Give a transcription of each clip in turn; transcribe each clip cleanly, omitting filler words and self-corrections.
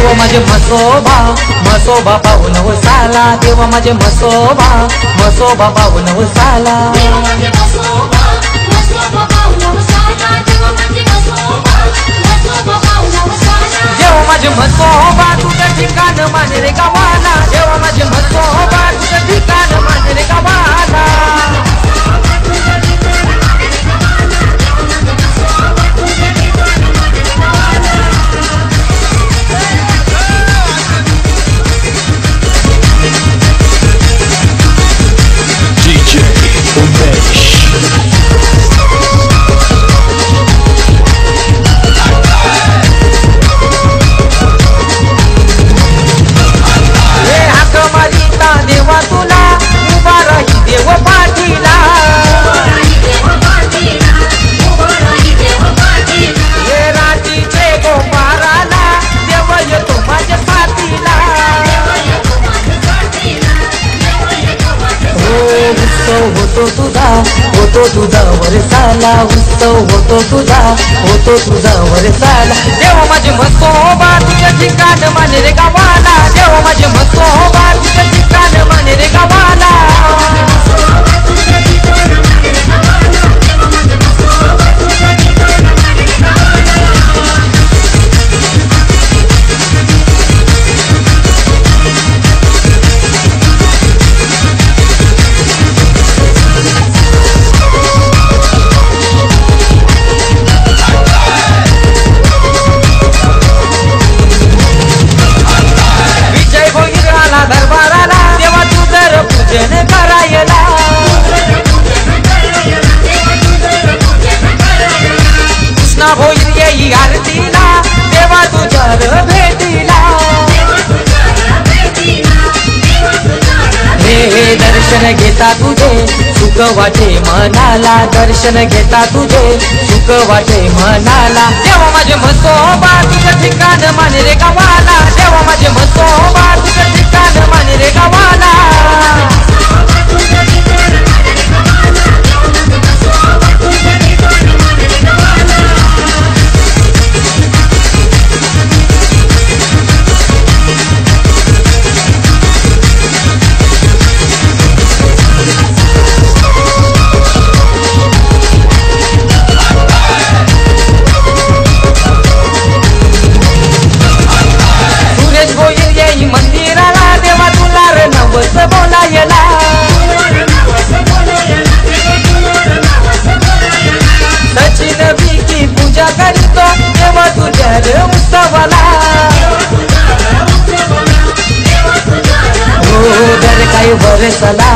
देव माझे म्हसोबा म्हसोबा पाहून वसाला देव माझे म्हसोबा म्हसोबा पाहून वसाला देव माझे म्हसोबा तुझं ठिकाण माने रे गावाला देव माझे म्हसोबा तुझं ठिकाण माने रे गावाला होतो तुझा वरसाला उत्सव होतो तुझा वरसाला देव माझे म्हसोबा तुझं ठिकाण माने रे गावाला देव माझे म्हसोबा तुझं ठिकाण माने रे गावाला दरबाराला देवा तू जर पूजन करायला कृष्णा होईल येई आरतीला देवा तू जर भेटीला हे दर्शन घेता तुझे सुख वाटे मनाला दर्शन घेता तुझे सुख वाटे मनाला देवा माझे म्हसोबा तुझं ठिकाण माने रे गावाला देवा माझे म्हसोबा तुझं ठिकाण माने रे गावाला मंदिराला देवा तुला रे नवस बोलायला सचिन विकी पूजा करीतो देवा तुझ्या रे उत्सवाला हो दर काही बरसला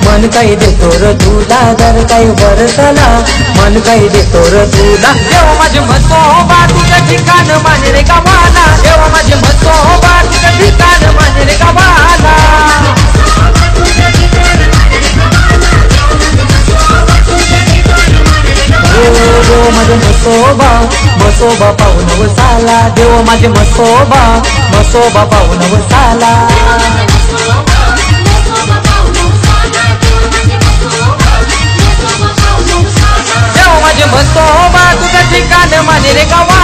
मन काही देतो र तुला दर काही बरसला मन काही देतो र तुला देवा माझे म्हसोबा तुझं ठिकाण माने रे गावाला देवा माझे म्हसोबा तुझं ठिकाण माने रे गावाला देव माझे म्हसोबा म्हसोबा पाहून वसाला देव माझे म्हसोबा म्हसोबा पाहून वसाला देव माझे म्हसोबा तुझं ठिकाण माने रे गावाला